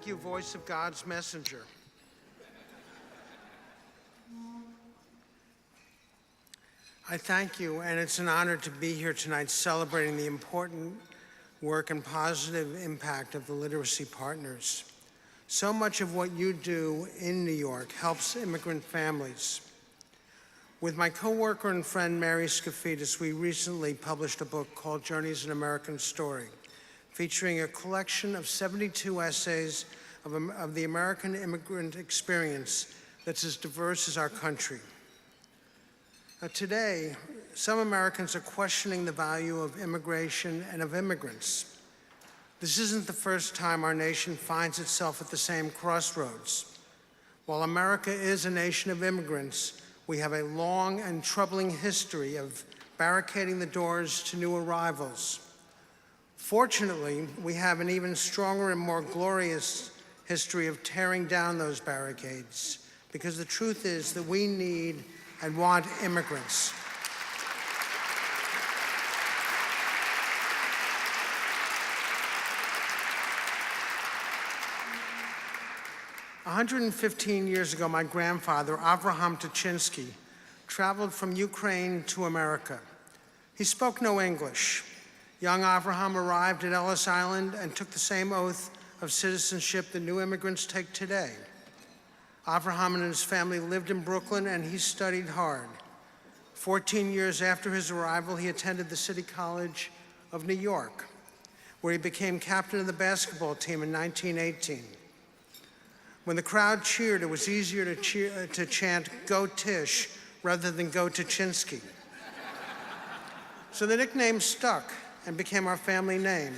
Thank you, voice of God's messenger. I thank you, and it's an honor to be here tonight celebrating the important work and positive impact of the Literacy Partners. So much of what you do in New York helps immigrant families. With my coworker and friend Mary Skafidis, we recently published a book called Journeys: An American Story, featuring a collection of 72 essays of the American immigrant experience that's as diverse as our country. Today, some Americans are questioning the value of immigration and of immigrants. This isn't the first time our nation finds itself at the same crossroads. While America is a nation of immigrants, we have a long and troubling history of barricading the doors to new arrivals. Fortunately, we have an even stronger and more glorious history of tearing down those barricades, because the truth is that we need and want immigrants. "115 years ago, my grandfather, Avraham Tuchinski, traveled from Ukraine to America. He spoke no English. Young Avraham arrived at Ellis Island and took the same oath of citizenship that new immigrants take today. Avraham and his family lived in Brooklyn, and he studied hard. 14 years after his arrival, he attended the City College of New York, where he became captain of the basketball team in 1918. When the crowd cheered, it was easier to chant, 'Go Tisch,' rather than 'Go Tuchinski.' So the nickname stuck and became our family name.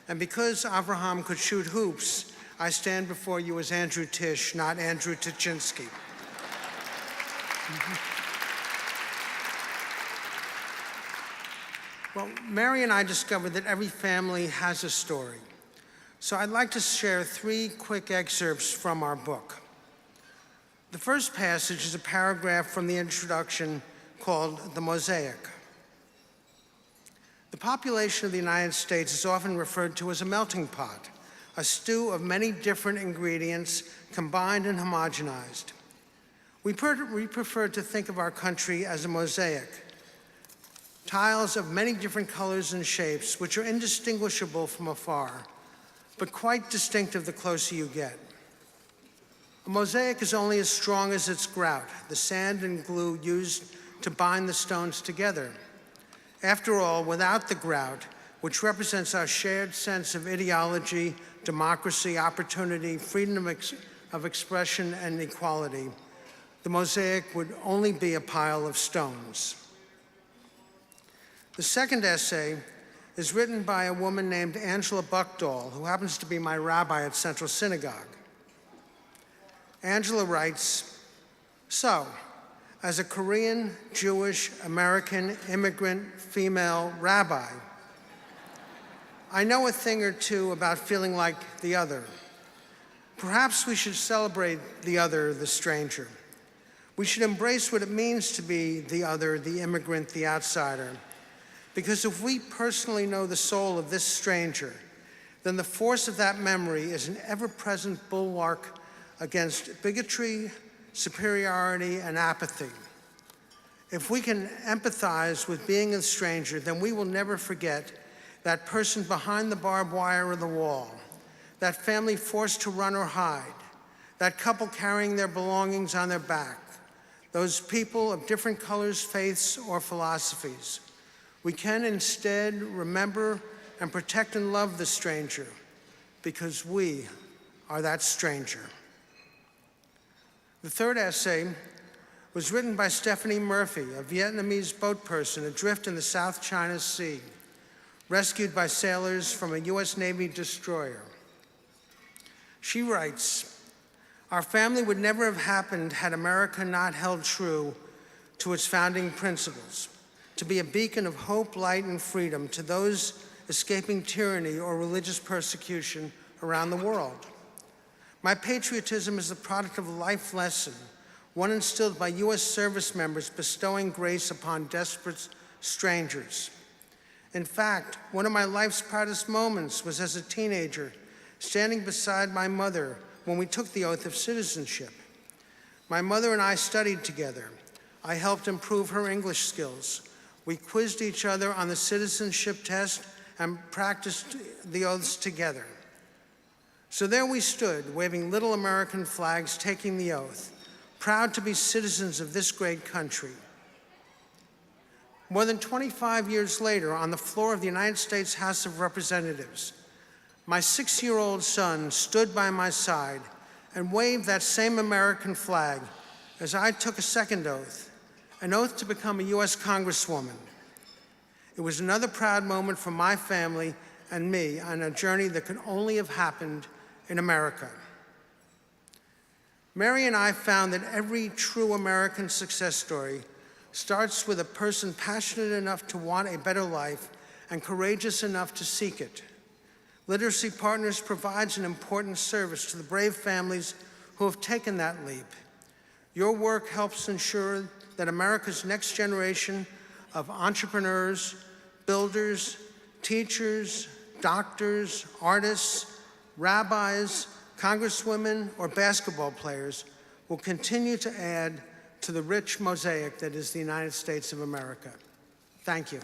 And because Avraham could shoot hoops, I stand before you as Andrew Tisch, not Andrew Tuchinski." Well, Mary and I discovered that every family has a story. So I'd like to share 3 quick excerpts from our book. The first passage is a paragraph from the introduction called "The Mosaic." The population of the United States is often referred to as a melting pot, a stew of many different ingredients combined and homogenized. We prefer to think of our country as a mosaic, tiles of many different colors and shapes which are indistinguishable from afar, but quite distinctive the closer you get. A mosaic is only as strong as its grout, the sand and glue used to bind the stones together. After all, without the grout, which represents our shared sense of ideology, democracy, opportunity, freedom of expression, and equality, the mosaic would only be a pile of stones. The second essay is written by a woman named Angela Buckdahl, who happens to be my rabbi at Central Synagogue. Angela writes, "So, as a Korean, Jewish, American, immigrant, female rabbi, I know a thing or two about feeling like the other. Perhaps we should celebrate the other, the stranger. We should embrace what it means to be the other, the immigrant, the outsider. Because if we personally know the soul of this stranger, then the force of that memory is an ever-present bulwark against bigotry, superiority, and apathy. If we can empathize with being a stranger, then we will never forget that person behind the barbed wire of the wall, that family forced to run or hide, that couple carrying their belongings on their back, those people of different colors, faiths, or philosophies. We can instead remember and protect and love the stranger, because we are that stranger." The third essay was written by Stephanie Murphy, a Vietnamese boat person adrift in the South China Sea, rescued by sailors from a U.S. Navy destroyer. She writes, "Our family would never have happened had America not held true to its founding principles, to be a beacon of hope, light, and freedom to those escaping tyranny or religious persecution around the world. My patriotism is the product of a life lesson, one instilled by U.S. service members bestowing grace upon desperate strangers. In fact, one of my life's proudest moments was as a teenager, standing beside my mother when we took the oath of citizenship. My mother and I studied together. I helped improve her English skills. We quizzed each other on the citizenship test and practiced the oaths together. So there we stood, waving little American flags, taking the oath, proud to be citizens of this great country. More than 25 years later, on the floor of the United States House of Representatives, my 6-year-old son stood by my side and waved that same American flag as I took a second oath, an oath to become a U.S. Congresswoman. It was another proud moment for my family and me on a journey that could only have happened in America. Mary and I found that every true American success story starts with a person passionate enough to want a better life and courageous enough to seek it. Literacy Partners provides an important service to the brave families who have taken that leap. Your work helps ensure that America's next generation of entrepreneurs, builders, teachers, doctors, artists, rabbis, congresswomen, or basketball players will continue to add to the rich mosaic that is the United States of America. Thank you.